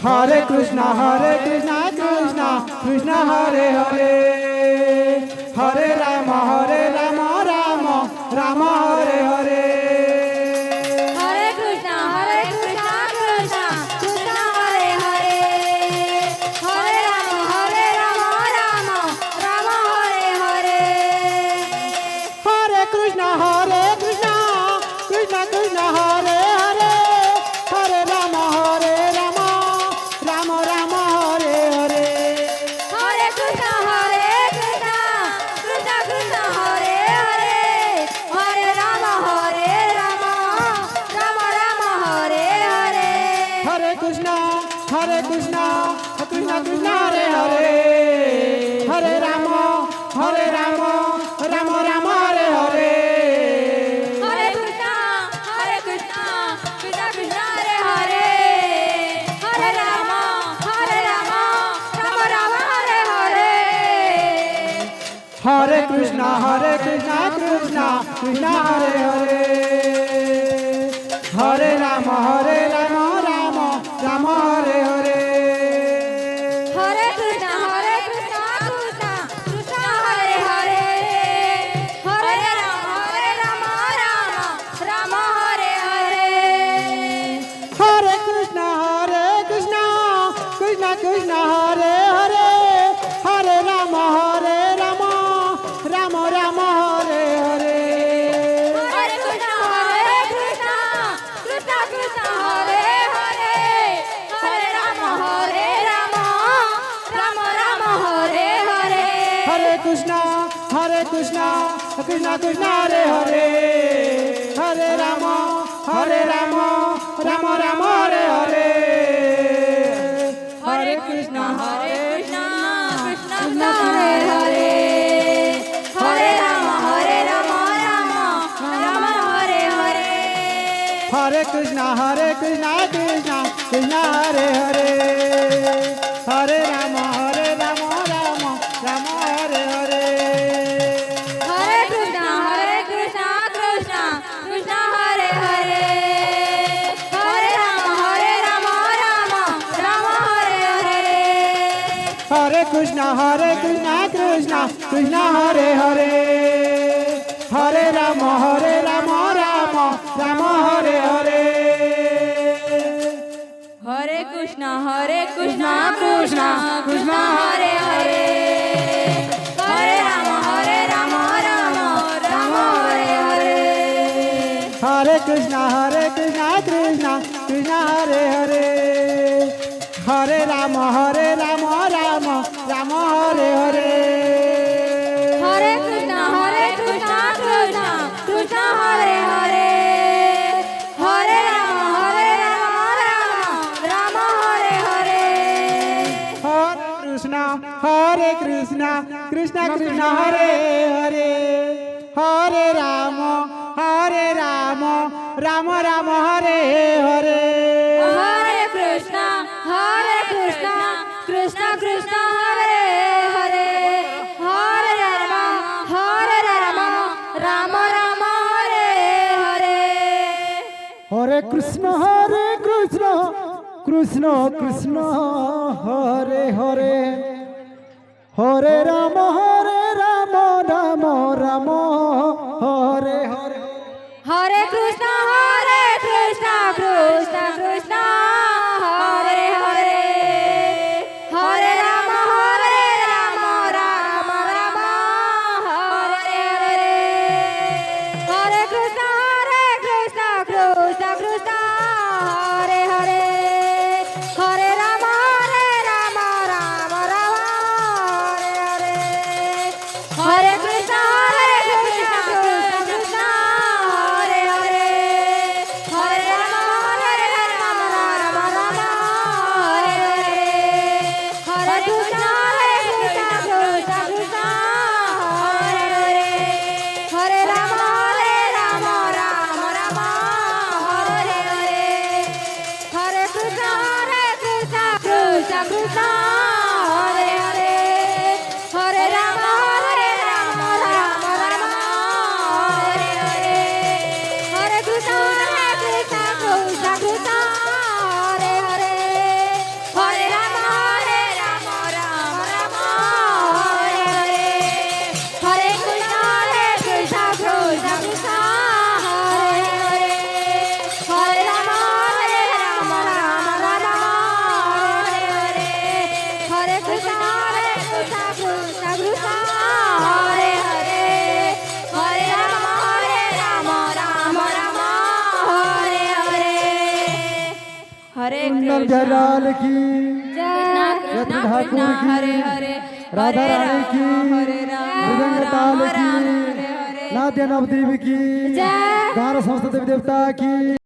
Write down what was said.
Hare Krishna Krishna Krishna Hare Hare Hare Rama Rama Rama Hare Hare Hare Krishna Krishna Krishna Hare Hare Hare Rama Rama Rama Hare Hare Hare Krishna Krishna Krishna Hare Hare Hare Rama Rama Rama Hare Hare Hare Krishna Krishna Krishna Hare Hare Hare Rama Rama Rama Hare Hare Hare Krishna Krishna Krishna Hare Hare Hare Rama Rama Rama Hare Hare Hare Krishna Krishna Krishna Hare Hare Hare Rama Rama Rama Hare Hare Hare Krishna Krishna Krishna Hare Hare Hare Rama Rama Rama Hare Hare Hare Krishna Krishna Krishna Hare Hare Hare Rama Rama Hare Hare Hare Krishna Krishna Krishna Hare Hare Hare Rama Rama Rama Hare Hare Hare Krishna Krishna Krishna Hare Hare Hare Rama Rama Hare Hare Hare Krishna Krishna Krishna Hare Hare Hare Rama Rama Hare Hare Hare Krishna Krishna Krishna Hare Hare Hare Rama Rama Hare Hare Hare Krishna Krishna Krishna Hare Hare Hare Rama Rama Hare Hare Hare Krishna Krishna Krishna Hare Hare Hare Rama Rama Hare Hare Hare Krishna Krishna Hare Hare Hare Rama Rama Hare Hare Hare Krishna Krishna Krishna Hare Hare Hare Rama Rama Hare Hare Hare Krishna Krishna Hare Hare Hare Rama Rama Hare Hare Hare Krishna Krishna Hare Hare Hare Rama Rama Hare Hare Hare Krishna Krishna Hare Hare Hare Rama Rama Hare Hare Hare Krishna Krishna Hare Hare Hare Rama Rama Hare Hare Hare Krishna Krishna Hare Hare Hare Rama Rama Hare Hare Hare Krishna Krishna Hare Hare Hare Rama Rama Hare Hare Hare Krishna Krishna Hare Hare Hare Rama Rama Hare Hare Hare Krishna Krishna Hare Hare Hare Rama Rama Hare Hare Hare Krishna Krishna Hare Hare Hare Rama Rama Hare Hare Hare Krishna Krishna Hare Hare Hare Rama Rama Hare Hare Hare Krishna Krishna Hare Hare हरे कुंदन कृष्णा बिहारी की जय रत्न ठाकुर की हरे हरे राधा रानी की हरे राम मृदंग ताल राम की हरे हरे नाद्य नवदीप की जय गार संस्कृत देवी देवता की